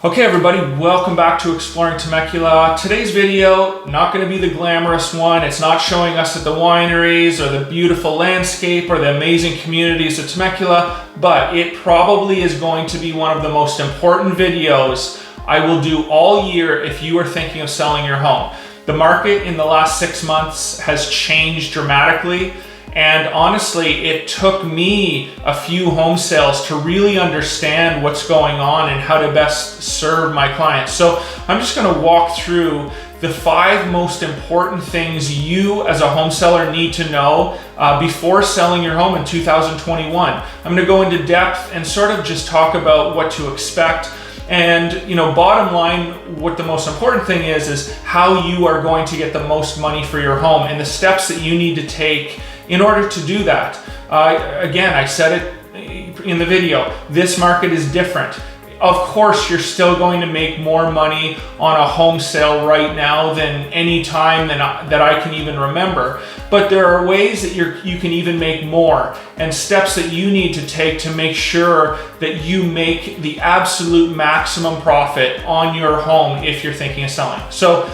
Okay everybody, welcome back to Exploring Temecula. Today's video, not going to be the glamorous one. It's not showing us at the wineries or the beautiful landscape or the amazing communities of Temecula, but it probably is going to be one of the most important videos I will do all year if you are thinking of selling your home. The market in the last 6 months has changed dramatically. And honestly, it took me a few home sales to really understand what's going on and how to best serve my clients. So I'm just gonna walk through the 5 most important things you as a home seller need to know before selling your home in 2021. I'm gonna go into depth and sort of just talk about what to expect. And bottom line, what the most important thing is how you are going to get the most money for your home and the steps that you need to take in order to do that. Again, I said it in the video, this market is different. Of course, you're still going to make more money on a home sale right now than any time that I can even remember. But there are ways that you can even make more and steps that you need to take to make sure that you make the absolute maximum profit on your home if you're thinking of selling. So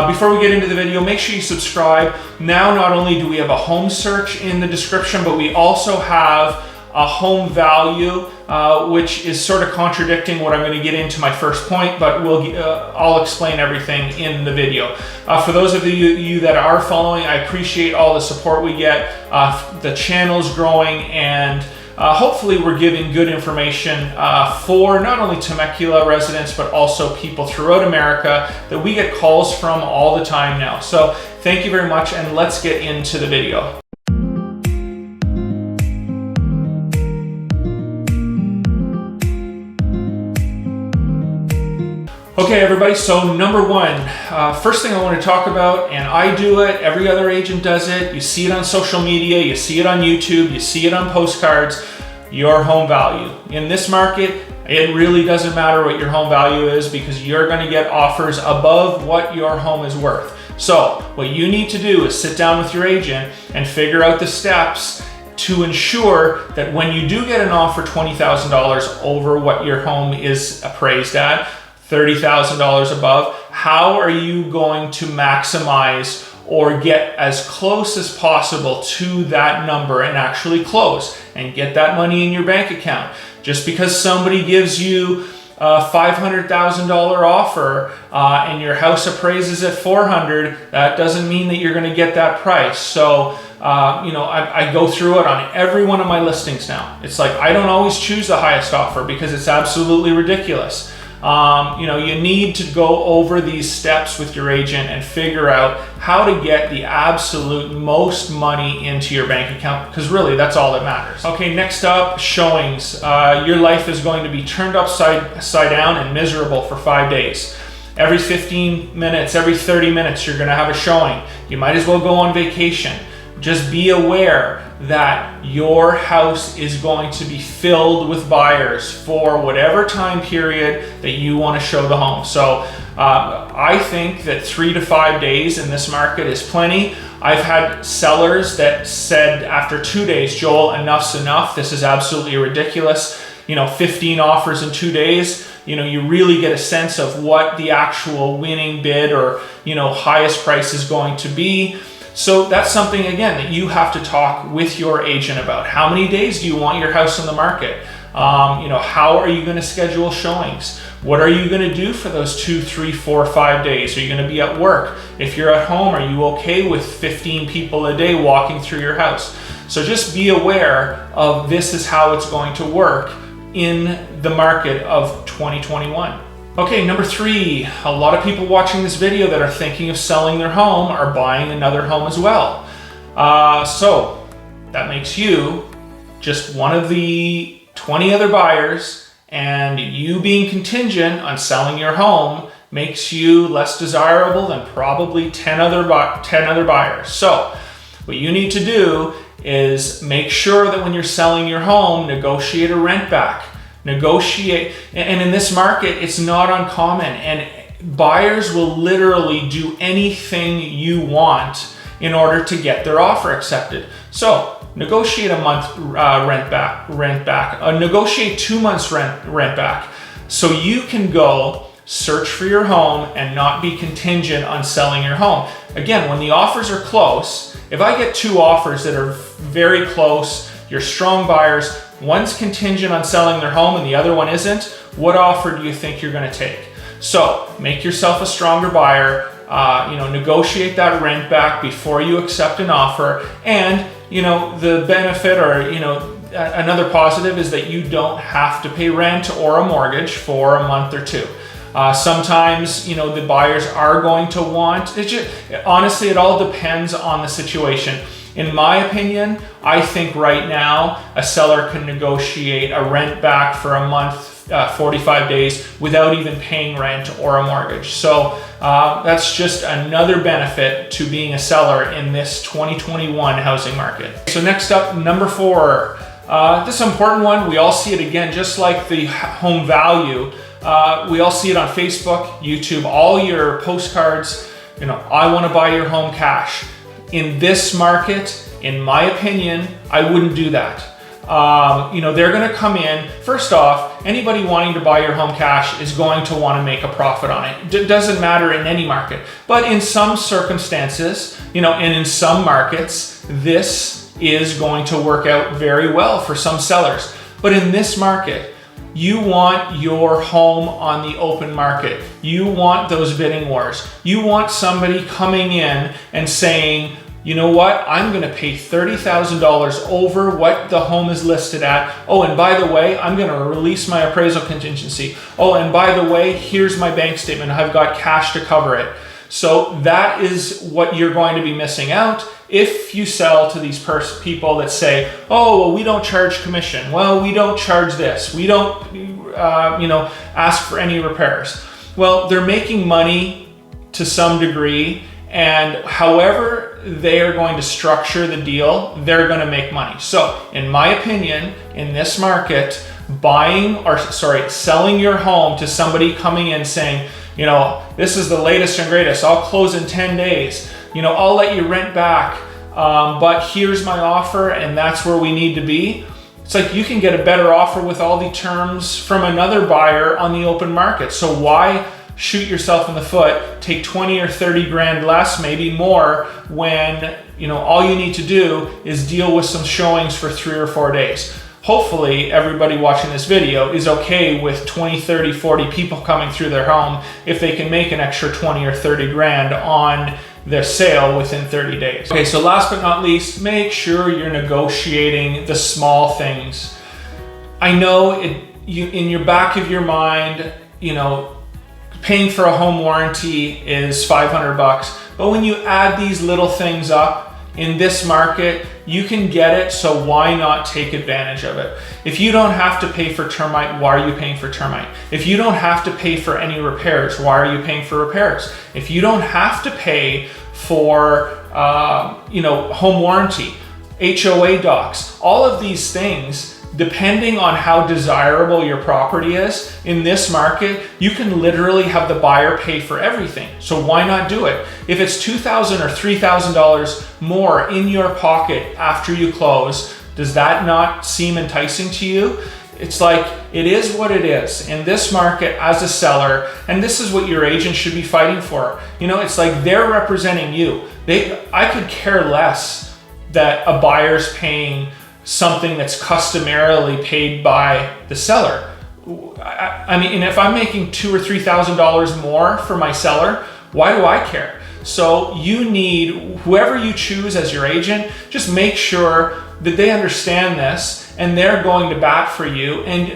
before we get into the video, make sure you subscribe. Now, not only do we have a home search in the description, but we also have a home value, which is sort of contradicting what I'm going to get into my first point, but I'll explain everything in the video. For those of you that are following, I appreciate all the support we get. The channel's growing, and hopefully we're giving good information for not only Temecula residents, but also people throughout America that we get calls from all the time now. So thank you very much, and let's get into the video. Okay everybody, so number one, first thing I want to talk about, and I do it, every other agent does it, you see it on social media, you see it on YouTube, you see it on postcards, your home value. In this market, it really doesn't matter what your home value is because you're going to get offers above what your home is worth. So what you need to do is sit down with your agent and figure out the steps to ensure that when you do get an offer $20,000 over what your home is appraised at, $30,000 above, how are you going to maximize or get as close as possible to that number and actually close and get that money in your bank account? Just because somebody gives you a $500,000 offer and your house appraises at $400,000, that doesn't mean that you're going to get that price. So I go through it on every one of my listings now. It's like I don't always choose the highest offer because it's absolutely ridiculous. You need to go over these steps with your agent and figure out how to get the absolute most money into your bank account, because really that's all that matters. Okay, next up, showings. Your life is going to be turned upside down and miserable for 5 days. Every 15 minutes, every 30 minutes, you're going to have a showing. You might as well go on vacation. Just be aware that your house is going to be filled with buyers for whatever time period that you want to show the home. So I think that 3 to 5 days in this market is plenty. I've had sellers that said after 2 days, Joel, enough's enough. This is absolutely ridiculous. 15 offers in 2 days. You really get a sense of what the actual winning bid or, highest price is going to be. So that's something, again, that you have to talk with your agent about. How many days do you want your house on the market? How are you going to schedule showings? What are you going to do for those 2, 3, 4, 5 days? Are you going to be at work? If you're at home, are you okay with 15 people a day walking through your house? So just be aware of this is how it's going to work in the market of 2021. Okay, number 3, a lot of people watching this video that are thinking of selling their home are buying another home as well. So that makes you just one of the 20 other buyers, and you being contingent on selling your home makes you less desirable than probably 10 other buyers. So what you need to do is make sure that when you're selling your home, negotiate a rent back. Negotiate, and in this market, it's not uncommon, and buyers will literally do anything you want in order to get their offer accepted. So negotiate a month rent back, negotiate 2 months rent back. So you can go search for your home and not be contingent on selling your home. Again, when the offers are close, if I get two offers that are very close, you're strong buyers, one's contingent on selling their home and the other one isn't, what offer do you think you're going to take? So make yourself a stronger buyer, negotiate that rent back before you accept an offer. And, the benefit or, another positive is that you don't have to pay rent or a mortgage for a month or two. Sometimes, the buyers are going to want, honestly, it all depends on the situation. In my opinion, I think right now a seller can negotiate a rent back for a month, 45 days without even paying rent or a mortgage. So that's just another benefit to being a seller in this 2021 housing market. So next up, number 4, this is an important one. We all see it again, just like the home value. We all see it on Facebook, YouTube, all your postcards, I want to buy your home cash. In this market, in my opinion, I wouldn't do that. They're going to come in. First off, anybody wanting to buy your home cash is going to want to make a profit on it. It doesn't matter in any market. But in some circumstances, and in some markets, this is going to work out very well for some sellers. But in this market, you want your home on the open market. You want those bidding wars. You want somebody coming in and saying, you know what, I'm going to pay $30,000 over what the home is listed at. Oh, and by the way, I'm going to release my appraisal contingency. Oh, and by the way, here's my bank statement. I've got cash to cover it. So that is what you're going to be missing out if you sell to these people that say, oh, well, we don't charge commission. Well, we don't charge this. We don't, ask for any repairs. Well, they're making money to some degree, and however they are going to structure the deal, they're going to make money. So in my opinion, in this market, selling your home to somebody coming in saying, this is the latest and greatest, I'll close in 10 days, I'll let you rent back, but here's my offer and that's where we need to be. It's like you can get a better offer with all the terms from another buyer on the open market. So why shoot yourself in the foot, take 20 or 30 grand less, maybe more, when all you need to do is deal with some showings for 3 or 4 days. Hopefully everybody watching this video is okay with 20, 30, 40 people coming through their home if they can make an extra 20 or 30 grand on their sale within 30 days. Okay, so last but not least, make sure you're negotiating the small things. I know in your back of your mind, paying for a home warranty is $500, but when you add these little things up in this market, you can get it, so why not take advantage of it? If you don't have to pay for termite, why are you paying for termite? If you don't have to pay for any repairs, why are you paying for repairs? If you don't have to pay for home warranty, HOA docs, all of these things, depending on how desirable your property is, in this market, you can literally have the buyer pay for everything. So why not do it? If it's $2,000 or $3,000 more in your pocket after you close, does that not seem enticing to you? It's like, it is what it is. In this market, as a seller, and this is what your agent should be fighting for. It's like they're representing you. I could care less that a buyer's paying something that's customarily paid by the seller. I mean, if I'm making $2,000 or $3,000 more for my seller, why do I care? So you need, whoever you choose as your agent, just make sure that they understand this and they're going to bat for you, and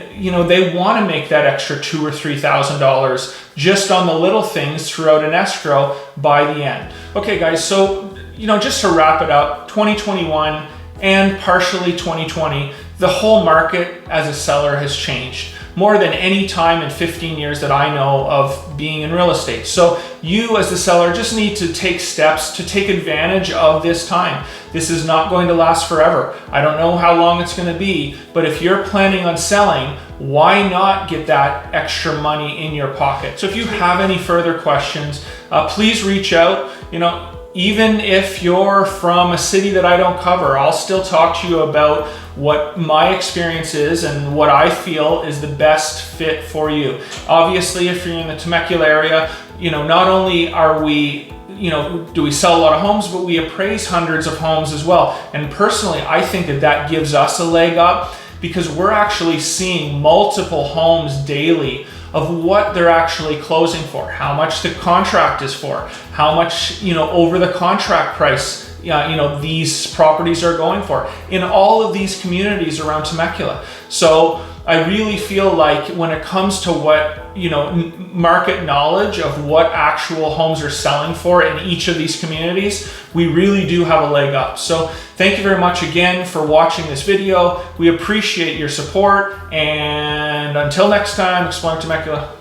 they want to make that extra $2,000 or $3,000 just on the little things throughout an escrow by the end. Okay guys, so just to wrap it up, 2021 and partially 2020, the whole market as a seller has changed more than any time in 15 years that I know of being in real estate. So you as the seller just need to take steps to take advantage of this time. This is not going to last forever. I don't know how long it's going to be, but if you're planning on selling, why not get that extra money in your pocket? So if you have any further questions, please reach out. even if you're from a city that I don't cover, I'll still talk to you about what my experience is and what I feel is the best fit for you. Obviously, if you're in the Temecula area, not only are we, do we sell a lot of homes, but we appraise hundreds of homes as well. And personally, I think that gives us a leg up, because we're actually seeing multiple homes daily of what they're actually closing for, how much the contract is for, how much, over the contract price, these properties are going for in all of these communities around Temecula. So I really feel like when it comes to what, market knowledge of what actual homes are selling for in each of these communities, we really do have a leg up. So thank you very much again for watching this video. We appreciate your support, and until next time, Exploring Temecula.